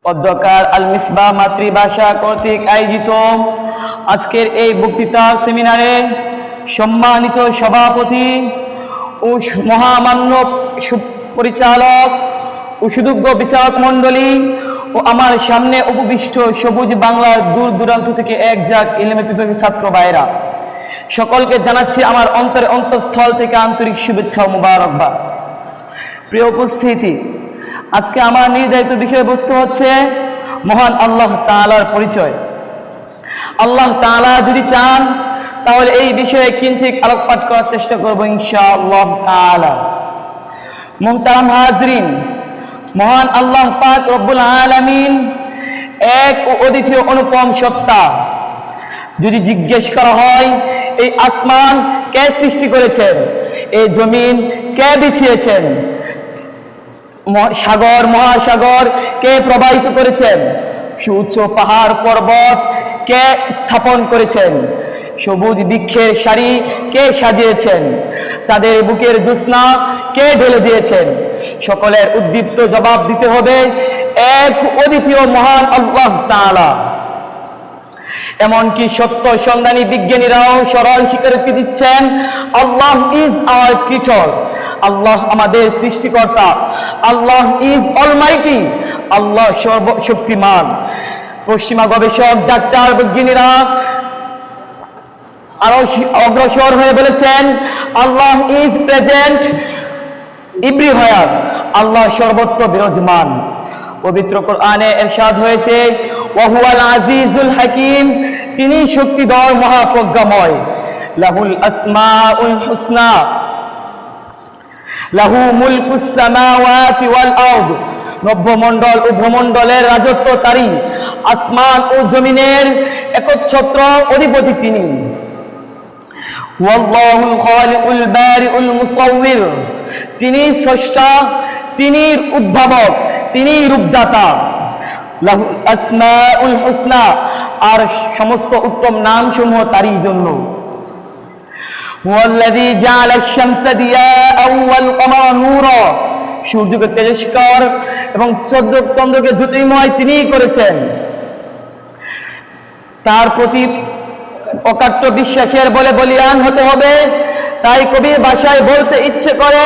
অধ্যকার আল মিসবাহ মাতৃভাষা কর্তৃক আয়োজিত আজকের এই বক্তৃতা সেমিনারে সম্মানিত সভাপতি ও মহামান্য পরিচালক ও সুযোগ্য বিচারক মণ্ডলী ও আমার সামনে উপবিষ্ট সবুজ বাংলার দূর দূরান্ত থেকে এক জাক ইলমে বিভাগের ছাত্র ভাইরা, সকলকে জানাচ্ছি আমার অন্তঃস্থল থেকে আন্তরিক শুভেচ্ছা ও মুবারকবাদ। প্রিয় উপস্থিতি, আজকে আমার নির্ধারিত বিষয়বস্তু হচ্ছে মহান আল্লাহ তাআলার পরিচয়। আল্লাহ তাআলা যদি চান তাহলে এই বিষয়ে কিঞ্চিত আলোকপাত করার চেষ্টা করব ইনশাআল্লাহ তাআলা। মুহতারাম হাজরিন, মহান আল্লাহ পাক রব্বুল আলামিন এক ও অদ্বিতীয় অনুপম সত্তা। যদি জিজ্ঞেস করা হয় এই আসমান কে সৃষ্টি করেছেন, এই জমিন কে বিছিয়েছেন, সাগর মহাসাগর কে প্রবাহিত করেছেন, সুউচ্চ পাহাড় পর্বত কে স্থাপন করেছেন, সবুজ বৃক্ষের সারি কে সাজিয়েছেন, চাঁদের বুকের জ্যোৎস্না কে ঢেলে দিয়েছেন, সকলের উদ্দীপ্ত জবাব দিতে হবে এক অদ্বিতীয় মহান আল্লাহ তাআলা। এমনকি সত্য সন্ধানী বিজ্ঞানীরাও সরল স্বীকারোক্তি দিচ্ছেন আল্লাহ ইজ আওয়ার ক্রিয়েটর, আল্লাহ আমাদের সৃষ্টিকর্তা, আল্লাহ ইজ অলমাইটি, আল্লাহ সর্বশক্তিমান। পশ্চিমা গবেষক ডাক্তার বিজ্ঞানীরা আরো অগ্রসর হয়ে বলেছেন আল্লাহ ইজ প্রেজেন্ট এভরিহোয়ার, আল্লাহ সর্বত্র বিরাজমান। পবিত্র কোরআনে ইরশাদ হয়েছে ওয়াহুয়াল আজিজুল হাকিম, তিনি শক্তিধর মহাপ্রজ্ঞাময়। লাহুল আসমাউল হুসনা, লাহু মুলকুস সামাওয়াতি ওয়াল আরদ, নভমণ্ডল ও ভূমণ্ডলের রাজত্ব তারই, আসমান ও জমিনের একচ্ছত্র অধিপতি তিনি। ওয়াল্লাহুল খালিকুল বারিউল মুসাউবির, তিনি স্রষ্টা, তিনি উদ্ভাবক, তিনি রূপদাতা। লাহুল আসমাউল হুসনা, আর সমস্ত উত্তম নাম সমূহ তারই জন্য। ওয়াল্লাযী জাআলাশ শামসা দিয়াআন ওয়াল কমারা নূরা, সূর্যকে তেজস্কর এবং চন্দ্রকে জ্যোতির্ময় তিনিই করেছেন। তার প্রতি অকাট্য বিশ্বাসের বলে বলিয়ান হতে হবে। তাই কবির ভাষায় বলতে ইচ্ছে করে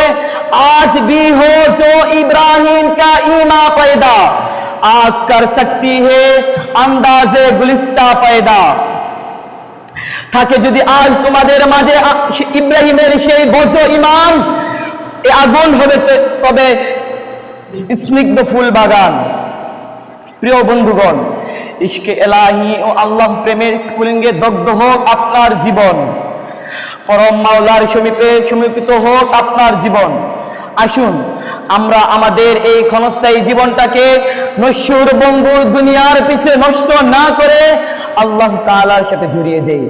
আজ भी हो जो इब्राहिम का ईमान पैदा, आज कर सकती है अंदाजे गुलिस्ता पैदा। থাকে যদি আজ তোমাদের মাঝে ইব্রাহিমের সেই বজ্র ঈমান, এই আগুন হবে তবে স্নিগ্ধ ফুল বাগান। প্রিয় বন্ধুগণ, ইশকে এলাহি ও আল্লাহ প্রেমের স্ফুলিঙ্গে দগ্ধ হোক আপনার জীবন, পরম মাওলার সমীপে সমীপিত হোক আপনার জীবন। আসুন আমরা আমাদের এই ক্ষণস্থায়ী জীবনটাকে নশ্বর বঙ্গুর দুনিয়ার পিছে নষ্ট না করে আল্লাহ তাআলার সাথে জড়িয়ে দেই।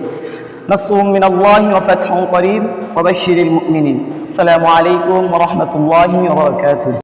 নাসরুম মিনাল্লাহি ওয়া ফাতহুন করিব ওয়া বাশশিরিল মুমিনিন। আসসালামু আলাইকুম ওয়া রাহমাতুল্লাহি ওয়া বারাকাতুহু।